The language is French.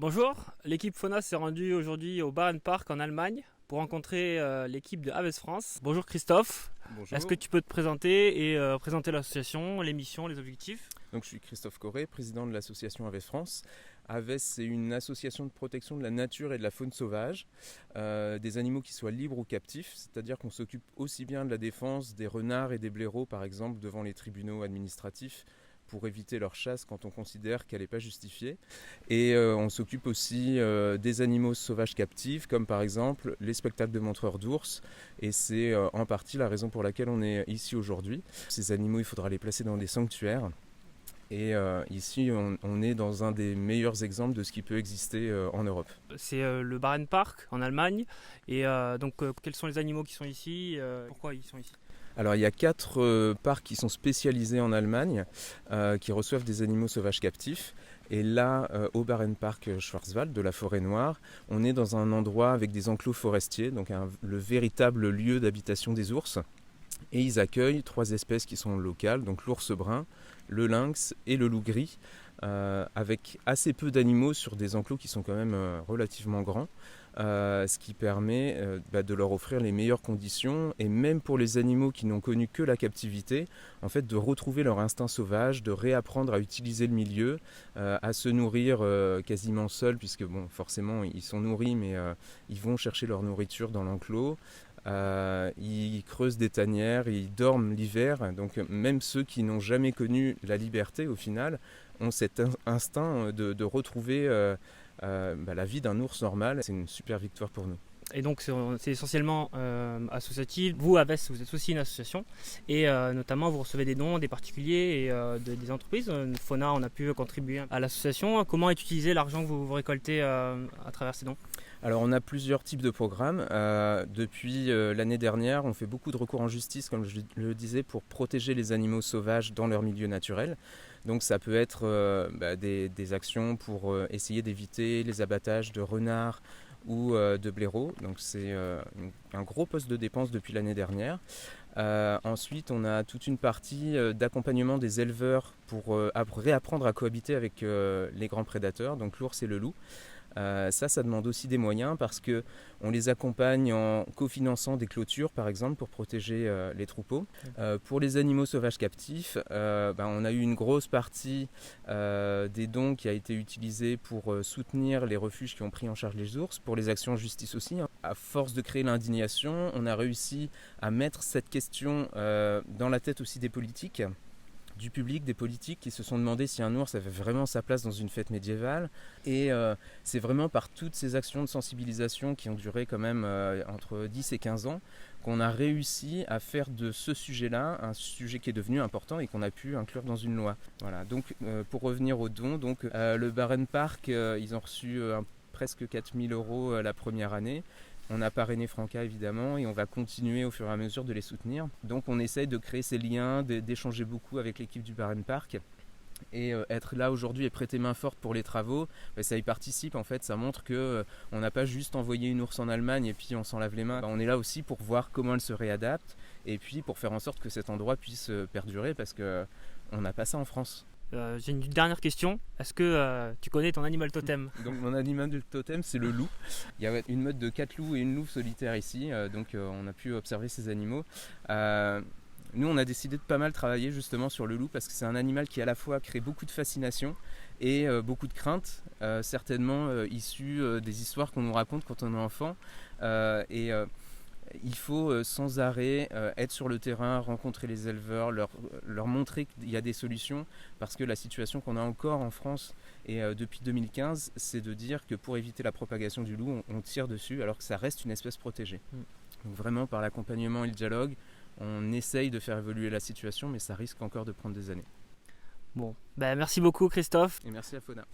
Bonjour, l'équipe Fauna s'est rendue aujourd'hui au Bärenpark en Allemagne pour rencontrer l'équipe de Aves France. Bonjour Christophe, Bonjour. est-ce que tu peux te présenter et présenter l'association, les missions, les objectifs? Donc, je suis Christophe Corré, président de l'association Aves France. Aves, c'est une association de protection de la nature et de la faune sauvage, des animaux qui soient libres ou captifs, c'est-à-dire qu'on s'occupe aussi bien de la défense des renards et des blaireaux, par exemple, devant les tribunaux administratifs, pour éviter leur chasse quand on considère qu'elle n'est pas justifiée. Et on s'occupe aussi des animaux sauvages captifs, comme par exemple les spectacles de montreurs d'ours. Et c'est en partie la raison pour laquelle on est ici aujourd'hui. Ces animaux, il faudra les placer dans des sanctuaires. Et ici, on est dans un des meilleurs exemples de ce qui peut exister en Europe. C'est le Bärenpark en Allemagne. Et quels sont les animaux qui sont ici? Pourquoi ils sont ici? Alors il y a 4 parcs qui sont spécialisés en Allemagne, qui reçoivent des animaux sauvages captifs. Et là, au Bärenpark Schwarzwald, de la forêt noire, on est dans un endroit avec des enclos forestiers, donc le véritable lieu d'habitation des ours. Et ils accueillent 3 espèces qui sont locales, donc l'ours brun, le lynx et le loup gris, avec assez peu d'animaux sur des enclos qui sont quand même relativement grands, ce qui permet de leur offrir les meilleures conditions, et même pour les animaux qui n'ont connu que la captivité, en fait, de retrouver leur instinct sauvage, de réapprendre à utiliser le milieu, à se nourrir quasiment seuls, puisque bon, forcément ils sont nourris, mais ils vont chercher leur nourriture dans l'enclos. Ils creusent des tanières, ils dorment l'hiver, donc même ceux qui n'ont jamais connu la liberté au final ont cet instinct de retrouver la vie d'un ours normal. C'est une super victoire pour nous. Et donc c'est essentiellement associatif. Vous, Aves, vous êtes aussi une association et notamment vous recevez des dons des particuliers et des entreprises. Fauna, on a pu contribuer à l'association. Comment est utilisé l'argent que vous récoltez à travers ces dons? Alors on a plusieurs types de programmes. Depuis l'année dernière, on fait beaucoup de recours en justice, comme je le disais, pour protéger les animaux sauvages dans leur milieu naturel. Donc ça peut être des actions pour essayer d'éviter les abattages de renards ou de blaireaux. Donc c'est un gros poste de dépense depuis l'année dernière. Ensuite, on a toute une partie d'accompagnement des éleveurs pour réapprendre à cohabiter avec les grands prédateurs, donc l'ours et le loup. Ça demande aussi des moyens parce qu'on les accompagne en cofinançant des clôtures par exemple pour protéger les troupeaux. Pour les animaux sauvages captifs, on a eu une grosse partie des dons qui a été utilisée pour soutenir les refuges qui ont pris en charge les ours, pour les actions en justice aussi. À force de créer l'indignation, on a réussi à mettre cette question dans la tête aussi des politiques, du public, des politiques qui se sont demandé si un ours avait vraiment sa place dans une fête médiévale. Et c'est vraiment par toutes ces actions de sensibilisation qui ont duré quand même entre 10 et 15 ans qu'on a réussi à faire de ce sujet-là un sujet qui est devenu important et qu'on a pu inclure dans une loi. Voilà. Donc pour revenir aux dons, le Bärenpark, ils ont reçu presque 4 000 € la première année. On a parrainé Franca évidemment et on va continuer au fur et à mesure de les soutenir. Donc on essaye de créer ces liens, d'échanger beaucoup avec l'équipe du Bärenpark. Et être là aujourd'hui et prêter main forte pour les travaux, ça y participe en fait, ça montre qu'on n'a pas juste envoyé une ours en Allemagne et puis on s'en lave les mains. On est là aussi pour voir comment elle se réadapte et puis pour faire en sorte que cet endroit puisse perdurer parce qu'on n'a pas ça en France. J'ai une dernière question. Est-ce que tu connais ton animal totem? Donc mon animal de totem, c'est le loup. Il y a une meute de 4 loups et une louve solitaire ici, on a pu observer ces animaux. Nous, on a décidé de pas mal travailler justement sur le loup parce que c'est un animal qui à la fois crée beaucoup de fascination et beaucoup de crainte, certainement issu des histoires qu'on nous raconte quand on est enfant. Il faut sans arrêt être sur le terrain, rencontrer les éleveurs, leur montrer qu'il y a des solutions parce que la situation qu'on a encore en France et depuis 2015, c'est de dire que pour éviter la propagation du loup, on tire dessus alors que ça reste une espèce protégée. Donc vraiment par l'accompagnement et le dialogue, on essaye de faire évoluer la situation mais ça risque encore de prendre des années. Bon, merci beaucoup Christophe. Et merci à Fauna.